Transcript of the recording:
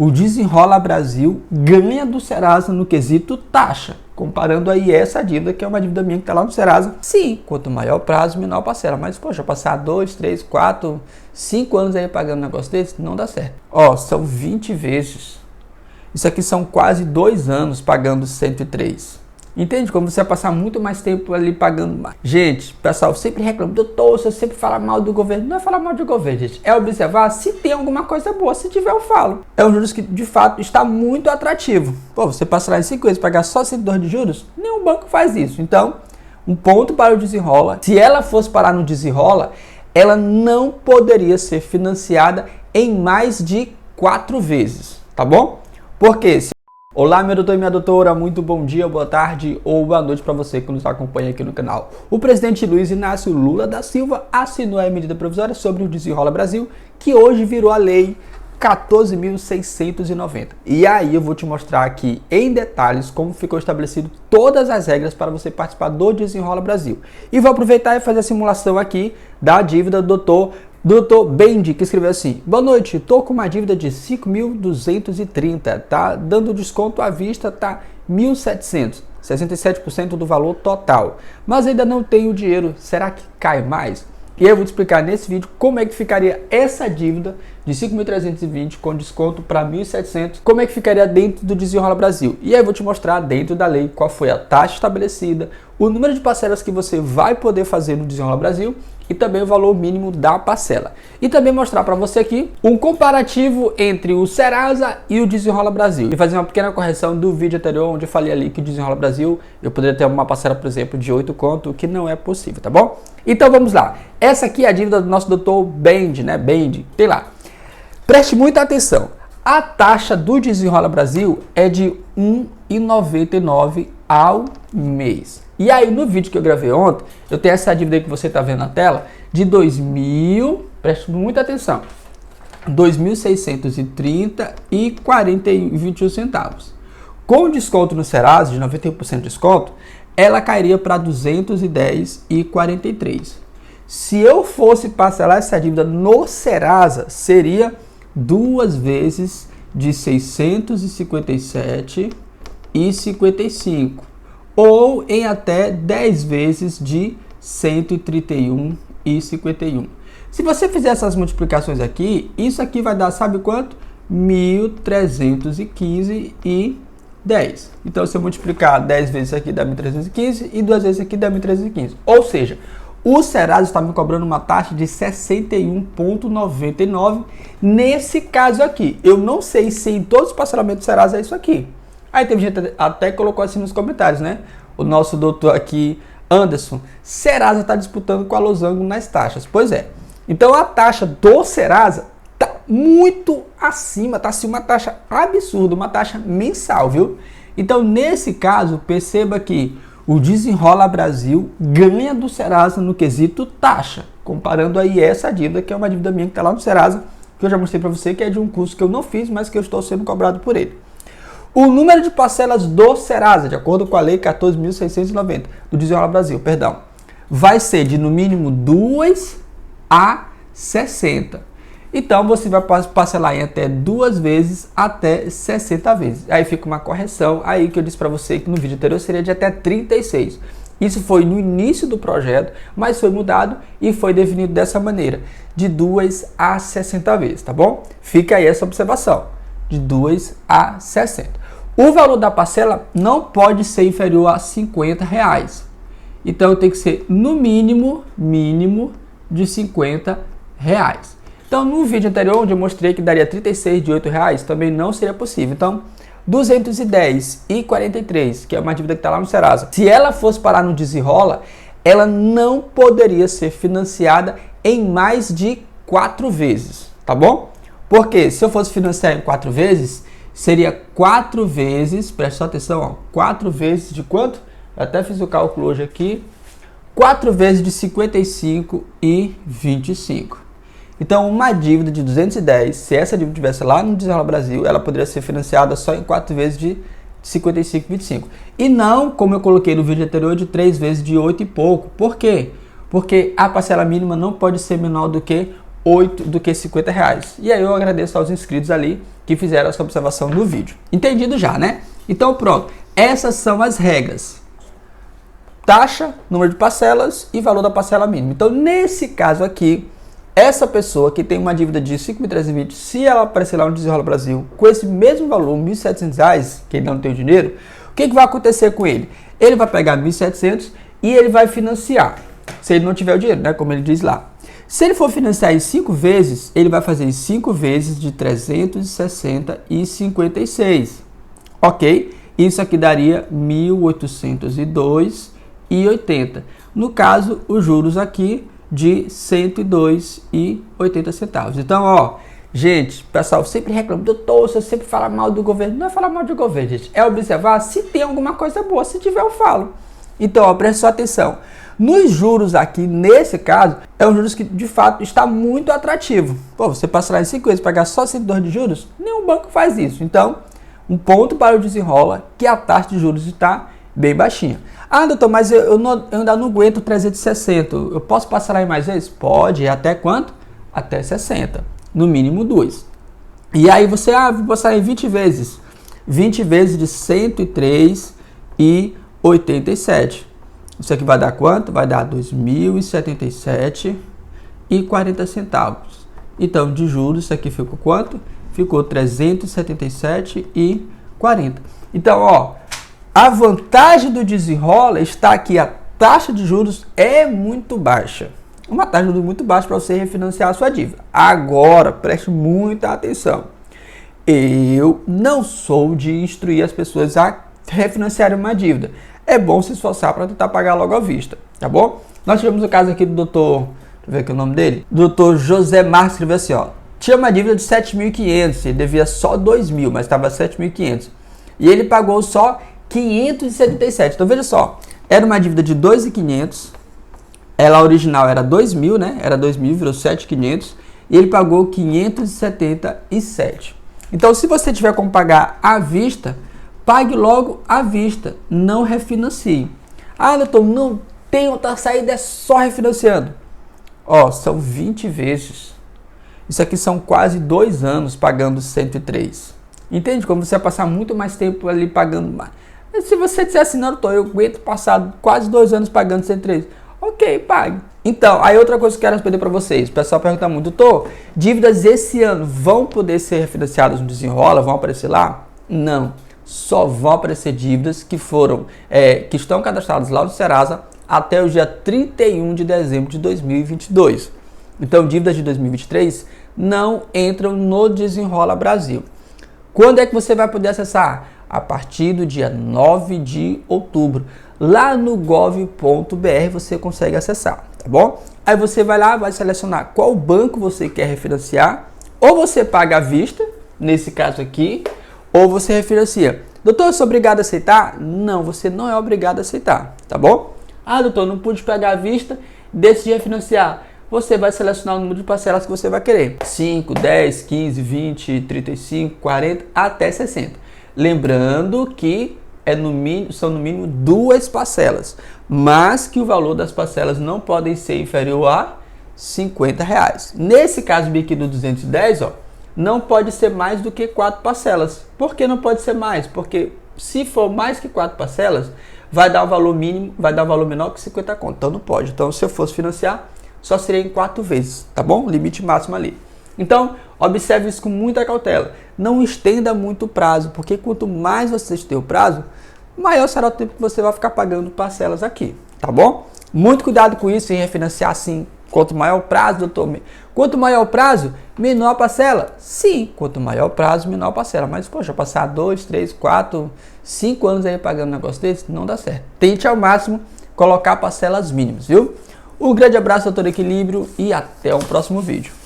o Desenrola Brasil ganha do Serasa no quesito taxa, comparando aí essa dívida, que é uma dívida minha que está lá no Serasa. Sim, quanto maior o prazo, menor a parcela. Mas, poxa, passar 2, 3, 4, 5 anos aí pagando um negócio desse, não dá certo. Ó, são 20 vezes. Isso aqui são quase 2 anos pagando 103. Entende? Como você vai passar muito mais tempo ali pagando mais. Gente, o pessoal sempre reclama, doutor, você sempre fala mal do governo. Não é falar mal do governo, gente. É observar se tem alguma coisa boa. Se tiver, eu falo. É um juros que, de fato, está muito atrativo. Pô, você passa lá em 5 vezes e pagar só 102 de juros? Nenhum banco faz isso. Então, um ponto para o Desenrola. Se ela fosse parar no Desenrola, ela não poderia ser financiada em mais de 4 vezes. Tá bom? Porque se... Olá, meu doutor e minha doutora, muito bom dia, boa tarde ou boa noite para você que nos acompanha aqui no canal. O presidente Luiz Inácio Lula da Silva assinou a medida provisória sobre o Desenrola Brasil, que hoje virou a lei 14.690. E aí eu vou te mostrar aqui em detalhes como ficou estabelecido todas as regras para você participar do Desenrola Brasil. E vou aproveitar e fazer a simulação aqui da dívida do Dr. Bendy, que escreveu assim: boa noite, tô com uma dívida de 5.230, tá dando desconto à vista, tá 1.700, 67% do valor total, mas ainda não tenho dinheiro, será que cai mais? E eu vou te explicar nesse vídeo como é que ficaria essa dívida de 5.320 com desconto para 1.700, como é que ficaria dentro do Desenrola Brasil. E aí eu vou te mostrar dentro da lei qual foi a taxa estabelecida, o número de parcelas que você vai poder fazer no Desenrola Brasil e também o valor mínimo da parcela. E também mostrar para você aqui um comparativo entre o Serasa e o Desenrola Brasil. E fazer uma pequena correção do vídeo anterior, onde eu falei ali que o Desenrola Brasil eu poderia ter uma parcela, por exemplo, de 8 conto, que não é possível, tá bom? Então vamos lá. Essa aqui é a dívida do nosso doutor Bendy, né? Bendy, tem lá. Preste muita atenção. A taxa do Desenrola Brasil é de R$ 1,99 ao mês. E aí, no vídeo que eu gravei ontem, eu tenho essa dívida aí que você está vendo na tela, de preste muita atenção, 2.630,21 centavos. Com desconto no Serasa, de 91% de desconto, ela cairia para 210,43. Se eu fosse parcelar essa dívida no Serasa, seria 2 vezes de 657,55. Ou em até 10 vezes de 131,51. Se você fizer essas multiplicações aqui, isso aqui vai dar, sabe quanto? 1.315,10. Então, se eu multiplicar 10 vezes aqui dá 1.315 e 2 vezes aqui dá 1.315. Ou seja, o Serasa está me cobrando uma taxa de 61,99 nesse caso aqui. Eu não sei se em todos os parcelamentos do Serasa é isso aqui. Aí teve gente até que colocou assim nos comentários, né? O nosso doutor aqui, Anderson, Serasa está disputando com a Losango nas taxas. Pois é. Então a taxa do Serasa está muito acima, está assim uma taxa absurda, uma taxa mensal, viu? Então nesse caso, perceba que o Desenrola Brasil ganha do Serasa no quesito taxa, comparando aí essa dívida, que é uma dívida minha que está lá no Serasa, que eu já mostrei para você que é de um curso que eu não fiz, mas que eu estou sendo cobrado por ele. O número de parcelas do Serasa, de acordo com a lei 14.690, do Desenrola Brasil, perdão, vai ser de no mínimo 2 a 60. Então você vai parcelar em até 2 vezes até 60 vezes. Aí fica uma correção aí que eu disse para você que no vídeo anterior seria de até 36. Isso foi no início do projeto, mas foi mudado e foi definido dessa maneira, de 2 a 60 vezes, tá bom? Fica aí essa observação, de 2 a 60. O valor da parcela não pode ser inferior a R$ 50. Então tem que ser no mínimo de R$ 50. Então no vídeo anterior, onde eu mostrei que daria 36 de R$ 8, também não seria possível. Então 210,43, que é uma dívida que está lá no Serasa, se ela fosse parar no Desenrola, ela não poderia ser financiada em mais de 4 vezes, tá bom? Porque se eu fosse financiar em 4 vezes, seria 4 vezes, presta atenção, ó, 4 vezes de quanto? Eu até fiz o cálculo hoje aqui, 4 vezes de 55,25. Então, uma dívida de 210, se essa dívida tivesse lá no Desenrola Brasil, ela poderia ser financiada só em 4 vezes de 55,25. E não, como eu coloquei no vídeo anterior, de 3 vezes de 8 e pouco. Por quê? Porque a parcela mínima não pode ser menor do que R$ 50. E aí eu agradeço aos inscritos ali que fizeram essa observação no vídeo. Entendido já, né? Então pronto, essas são as regras. Taxa, número de parcelas e valor da parcela mínima. Então nesse caso aqui, essa pessoa que tem uma dívida de 5.320, se ela aparecer lá no Desenrola Brasil com esse mesmo valor, R$ 1.700, que ele não tem o dinheiro, o que vai acontecer com ele? Ele vai pegar 1.700 e ele vai financiar, se ele não tiver o dinheiro, né, como ele diz lá. Se ele for financiar em 5 vezes, ele vai fazer em 5 vezes de 360,56, ok? Isso aqui daria 1.802,80. No caso, os juros aqui de 102,80 centavos. Então, ó, gente, o pessoal sempre reclama, doutor, você sempre fala mal do governo. Não é falar mal do governo, gente, é observar se tem alguma coisa boa. Se tiver, eu falo. Então, ó, preste sua atenção. Nos juros aqui, nesse caso, é um juros que de fato está muito atrativo. Pô, você passar lá em 5 vezes e pagar só 102 de juros, nenhum banco faz isso. Então, um ponto para o Desenrola, que a taxa de juros está bem baixinha. Ah, doutor, mas eu ainda não aguento 360. Eu posso passar lá em mais vezes? Pode. Até quanto? Até 60. No mínimo 2. E aí você, vou passar em 20 vezes. 20 vezes de 103,87. Isso aqui vai dar quanto? Vai dar 2.077,40 centavos. Então, de juros, isso aqui ficou quanto? Ficou 377,40. Então, ó, a vantagem do Desenrola está aqui, a taxa de juros é muito baixa. Uma taxa de juros muito baixa para você refinanciar a sua dívida. Agora, preste muita atenção. Eu não sou de instruir as pessoas a refinanciarem uma dívida. É bom se esforçar para tentar pagar logo à vista, tá bom? Nós tivemos o caso aqui do doutor, deixa eu ver aqui o nome dele, doutor José Marques, escreveu assim, ó, tinha uma dívida de 7.500, ele devia só 2.000, mas estava 7.500, e ele pagou só 577, então veja só, era uma dívida de 2.500, ela original era 2.000, né, era 2.000, virou 7.500, e ele pagou 577. Então, se você tiver como pagar à vista, pague logo à vista, não refinancie. Ah, doutor, não tem outra saída, é só refinanciando. Ó, são 20 vezes. Isso aqui são quase 2 anos pagando 103. Entende? Como você vai passar muito mais tempo ali pagando mais. Se você disser assim, não, doutor, eu aguento passar quase 2 anos pagando 103. Ok, pague. Então, aí outra coisa que eu quero responder para vocês. O pessoal pergunta muito, doutor, dívidas esse ano vão poder ser refinanciadas no Desenrola? Vão aparecer lá? Não. Só vão aparecer dívidas que foram, que estão cadastradas lá no Serasa até o dia 31 de dezembro de 2022. Então, dívidas de 2023 não entram no Desenrola Brasil. Quando é que você vai poder acessar? A partir do dia 9 de outubro. Lá no gov.br você consegue acessar, tá bom? Aí você vai lá, vai selecionar qual banco você quer refinanciar. Ou você paga à vista, nesse caso aqui, ou você refinancia. Doutor, eu sou obrigado a aceitar? Não, você não é obrigado a aceitar, tá bom? Ah, doutor, não pude pagar à vista, decidi refinanciar. Você vai selecionar o número de parcelas que você vai querer. 5, 10, 15, 20, 35, 40, até 60. Lembrando que são no mínimo 2 parcelas, mas que o valor das parcelas não podem ser inferior a R$50. Nesse caso aqui do 210, ó, não pode ser mais do que 4 parcelas. Por que não pode ser mais? Porque se for mais que 4 parcelas, vai dar um valor mínimo, vai dar um valor menor que 50 conto. Então não pode. Então se eu fosse financiar, só seria em 4 vezes, tá bom? Limite máximo ali. Então, observe isso com muita cautela. Não estenda muito o prazo, porque quanto mais você estender o prazo, maior será o tempo que você vai ficar pagando parcelas aqui, tá bom? Muito cuidado com isso em refinanciar assim. Quanto maior o prazo, doutor, quanto maior o prazo, menor a parcela? Sim, quanto maior o prazo, menor a parcela. Mas, poxa, passar 2, 3, 4, 5 anos aí pagando um negócio desse, não dá certo. Tente ao máximo colocar parcelas mínimas, viu? Um grande abraço, doutor Equilíbrio, e até o próximo vídeo.